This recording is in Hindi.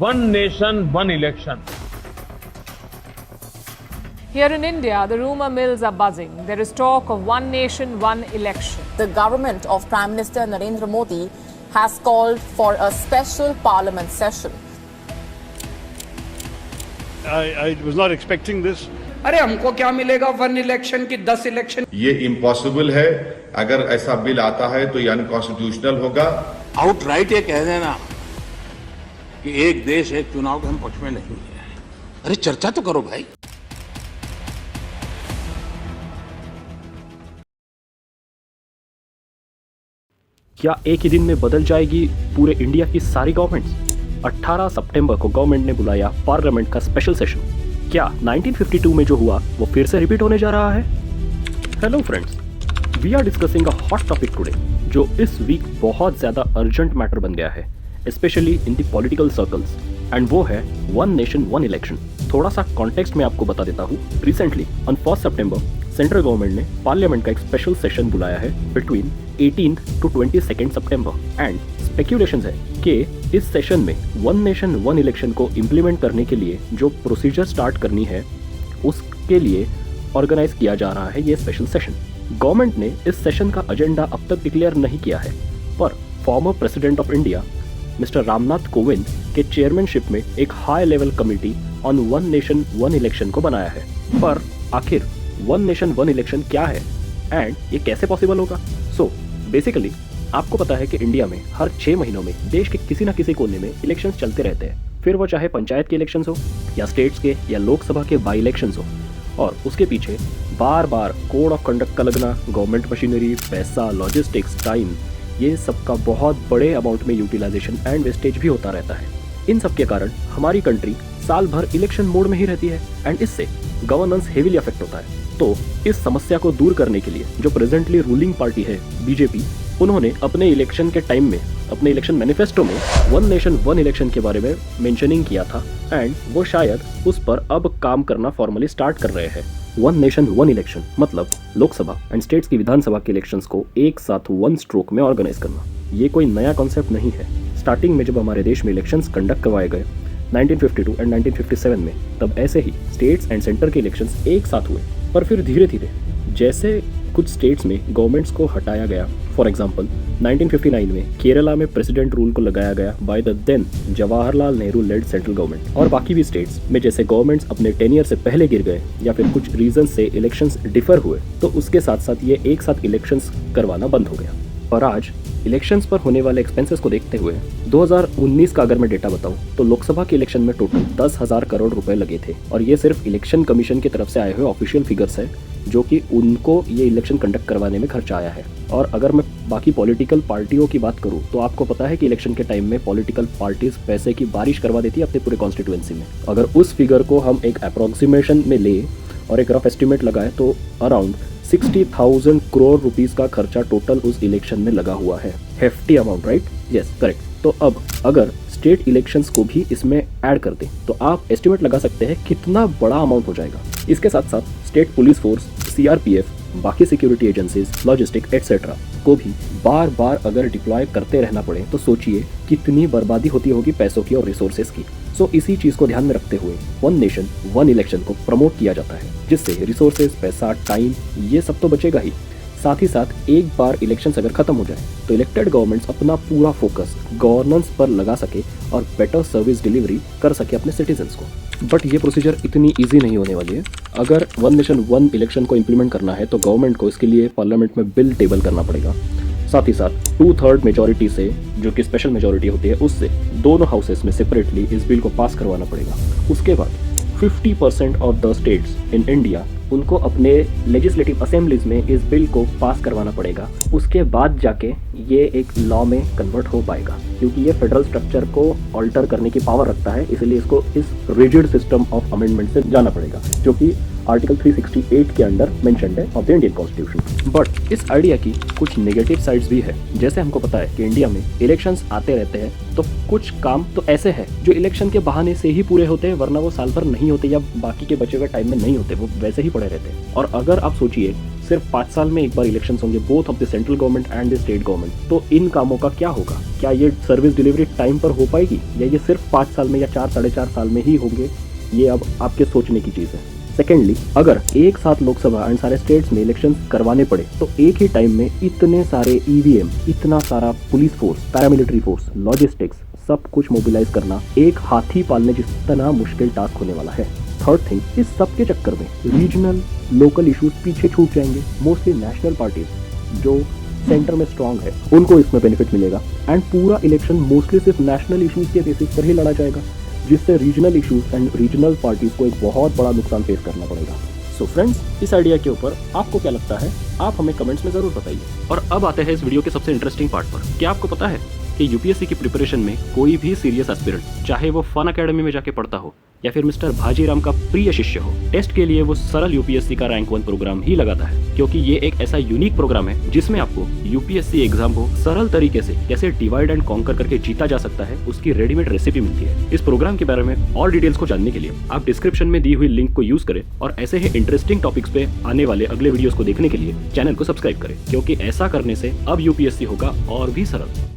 One nation one election. Here in India, the rumor mills are buzzing. There is talk of one nation, one election. The government of Prime Minister Narendra Modi has called for a special parliament session. I was not expecting this. अरे हमको क्या मिलेगा 1 इलेक्शन की 10 इलेक्शन. ये इम्पॉसिबल है. अगर ऐसा बिल आता है तो ये अनकॉन्स्टिट्यूशनल होगा. आउटराइट ये कह देना कि एक देश एक चुनाव के हम पक्ष में नहीं है. अरे चर्चा तो करो भाई. क्या एक ही दिन में बदल जाएगी पूरे इंडिया की सारी गवर्नमेंट्स? 18 सितंबर को गवर्नमेंट ने बुलाया पार्लियामेंट का स्पेशल सेशन. क्या 1952 में जो हुआ वो फिर से रिपीट होने जा रहा है? Hello friends, we are discussing a hot topic today जो इस वीक बहुत ज़्यादा अर्जेंट मैटर बन गया है, specially in the political circles, and वो है वन नेशन वन इलेक्शन. थोड़ा सा कॉन्टेक्स्ट में आपको बता देता हूँ. Recently on 1 September central government ने पार्लियामेंट का एक स्पेशल सेशन बुलाया है between 18 to 22 September, and speculations है कि इस सेशन में वन नेशन वन इलेक्शन को इम्प्लीमेंट करने के लिए जो प्रोसीजर स्टार्ट करनी है उसके लिए ऑर्गेनाइज किया जा रहा है ये स्पेशल सेशन. गवर्नमेंट ने इस सेशन का एजेंडा अब तक डिक्लेयर नहीं किया है, पर former president of India mister Ramnath Kovind के चेयरमैनशिप में एक high level committee on one nation one election को बनाया है. पर आखिर वन नेशन वन इलेक्शन क्या है एंड ये कैसे पॉसिबल होगा? सो बेसिकली आपको पता है कि इंडिया में हर 6 महीनों में देश के किसी न किसी कोने में इलेक्शंस चलते रहते हैं. फिर वो चाहे पंचायत के इलेक्शंस हो या स्टेट्स के या लोकसभा के बाई इलेक्शंस हो, और उसके पीछे बार बार कोड ऑफ कंडक्ट का लगना, गवर्नमेंट मशीनरी, पैसा, लॉजिस्टिक्स, टाइम, ये सबका बहुत बड़े अमाउंट में यूटिलाइजेशन एंड वेस्टेज भी होता रहता है. इन सब के कारण हमारी कंट्री साल भर इलेक्शन मोड में ही रहती है एंड इससे गवर्नेंस हेवीली अफेक्ट होता है. तो इस समस्या को दूर करने के लिए जो प्रेजेंटली रूलिंग पार्टी है बीजेपी, उन्होंने अपने इलेक्शन के टाइम में अपने इलेक्शन मैनिफेस्टो में वन नेशन वन इलेक्शन के बारे में मेंशनिंग किया था, एंड वो शायद उस पर अब काम करना फॉर्मली स्टार्ट कर रहे हैं. वन नेशन वन इलेक्शन मतलब लोकसभा एंड स्टेट्स की विधानसभा के इलेक्शंस को एक साथ वन स्ट्रोक में ऑर्गेनाइज करना. ये कोई नया कॉन्सेप्ट नहीं है. स्टार्टिंग में जब हमारे देश में इलेक्शंस कंडक्ट करवाए गए 1952 एंड 1957 में, तब ऐसे ही स्टेट्स एंड सेंटर के इलेक्शंस एक साथ हुए. पर फिर धीरे धीरे जैसे कुछ स्टेट्स में गवर्नमेंट्स को हटाया गया, फॉर एग्जांपल 1959 में केरला में प्रेसिडेंट रूल को लगाया गया by the then Jawaharlal Nehru led central government, और बाकी भी स्टेट्स में जैसे गवर्नमेंट्स अपने टेनियर से पहले गिर गए या फिर कुछ रीजन से इलेक्शंस डिफर हुए, तो उसके साथ साथ ये एक साथ इलेक्शंस करवाना बंद हो गया. और आज इलेक्शंस पर होने वाले एक्सपेंसेस को देखते हुए 2019 का अगर मैं डेटा बताऊं तो लोकसभा के इलेक्शन में टोटल 10,000 करोड़ रुपए लगे थे, और ये सिर्फ इलेक्शन कमीशन की तरफ से आए हुए ऑफिशियल फिगर्स है जो कि उनको ये इलेक्शन कंडक्ट करवाने में खर्चा आया है. और अगर मैं बाकी पॉलिटिकल पार्टियों की बात करूं तो आपको पता है कि इलेक्शन के टाइम में पॉलिटिकल पार्टीज पैसे की बारिश करवा देती है अपने पूरे कॉन्स्टिट्यूएंसी में. अगर उस फिगर को हम एक अप्रोक्सीमेशन में ले और एक रफ एस्टिमेट लगाए तो अराउंड 60,000 करोड़ रुपीस का खर्चा टोटल उस इलेक्शन में लगा हुआ है. Hefty amount, right? Yes, correct. तो अब अगर स्टेट इलेक्शंस को भी इसमें ऐड कर दें तो आप एस्टिमेट लगा सकते हैं कितना बड़ा अमाउंट हो जाएगा. इसके साथ साथ स्टेट पुलिस फोर्स, सीआरपीएफ, बाकी सिक्योरिटी एजेंसीज, लॉजिस्टिक एक्सेट्रा को भी बार बार अगर डिप्लॉय करते रहना पड़े तो सोचिए कितनी बर्बादी होती होगी पैसों की और रिसोर्सेज की. सो इसी चीज़ को ध्यान में रखते हुए वन नेशन वन इलेक्शन को प्रमोट किया जाता है, जिससे रिसोर्सेज, पैसा, टाइम, ये सब तो बचेगा ही. साथ ही साथ एक बार इलेक्शंस अगर खत्म हो जाए तो इलेक्टेड गवर्नमेंट्स अपना पूरा फोकस गवर्नेंस पर लगा सके और बेटर सर्विस डिलीवरी कर सके अपने सिटीजन्स को. बट ये प्रोसीजर इतनी इजी नहीं होने वाली है. अगर वन नेशन वन इलेक्शन को इम्प्लीमेंट करना है तो गवर्नमेंट को इसके लिए पार्लियामेंट में बिल टेबल करना पड़ेगा. साथ ही साथ 2/3 मेजॉरिटी से, जो कि स्पेशल मेजॉरिटी होती है, उससे दोनों हाउसेस में सेपरेटली इस बिल को पास करवाना पड़ेगा. उसके बाद 50% of the states in India, उनको अपने लेजिस्लेटिव असेंबलीज में इस बिल को पास करवाना पड़ेगा. उसके बाद जाके ये एक लॉ में कन्वर्ट हो पाएगा, क्योंकि ये फेडरल स्ट्रक्चर को ऑल्टर करने की पावर रखता है. इसलिए इसको इस रिजिड सिस्टम ऑफ अमेंडमेंट से जाना पड़ेगा, जो कि आर्टिकल 368 के अंडर मेंशन्ड है of the Indian constitution. But इस आइडिया की कुछ नेगेटिव साइड्स भी है। जैसे हमको पता है कि इंडिया में इलेक्शंस आते रहते हैं, तो कुछ काम तो ऐसे हैं जो इलेक्शन के बहाने से ही पूरे होते हैं, वरना वो साल भर नहीं होते या बाकी के बचे हुए टाइम में नहीं होते, वो वैसे ही पड़े रहते हैं। और अगर आप सोचिए सिर्फ 5 साल में एक बार इलेक्शंस होंगे both of the central government and the state government, तो इन कामों का क्या होगा? क्या ये सर्विस डिलीवरी टाइम पर हो पाएगी या ये सिर्फ 5 साल में या 4 साढ़े 4 साल में ही होंगे? ये अब आपके सोचने की चीज़ है। सेकेंडली, अगर एक साथ लोकसभा एंड सारे स्टेट्स में इलेक्शन करवाने पड़े तो एक ही टाइम में इतने सारे ईवीएम, इतना सारा police force, paramilitary force, logistics, सब कुछ मोबिलाइज करना एक हाथी पालने जितना मुश्किल टास्क होने वाला है। थर्ड थिंग, इस सब के चक्कर में रीजनल लोकल इश्यूज पीछे छूट जाएंगे। मोस्टली नेशनल पार्टीज जो सेंटर में स्ट्रांग है उनको इसमें बेनिफिट मिलेगा एंड पूरा इलेक्शन मोस्टली सिर्फ नेशनल इश्यूज के बेसिस पर ही लड़ा जाएगा, जिससे regional issues and regional parties को एक बहुत बड़ा नुकसान फेस करना पड़ेगा। सो फ्रेंड्स, इस आइडिया के ऊपर आपको क्या लगता है? आप हमें कमेंट्स में जरूर बताइए। और अब आते हैं इस वीडियो के सबसे इंटरेस्टिंग पार्ट पर। क्या आपको पता है कि यूपीएससी की प्रिपरेशन में कोई भी सीरियस एस्पिरेंट, चाहे वो फन अकेडमी में जाके पढ़ता हो या फिर मिस्टर भाजीराम का प्रिय शिष्य हो, टेस्ट के लिए वो सरल यूपीएससी का रैंक 1 प्रोग्राम ही लगाता है, क्योंकि ये एक ऐसा यूनिक प्रोग्राम है जिसमें आपको यूपीएससी एग्जाम को सरल तरीके से कैसे डिवाइड एंड कॉन्कर करके जीता जा सकता है, उसकी रेडीमेड रेसिपी मिलती है। इस प्रोग्राम के बारे में और डिटेल्स को जानने के लिए आप डिस्क्रिप्शन में दी हुई लिंक को यूज करें और ऐसे ही इंटरेस्टिंग टॉपिक्स पे आने वाले अगले वीडियोस को देखने के लिए चैनल को सब्सक्राइब करें, क्योंकि ऐसा करने से अब यूपीएससी होगा और भी सरल।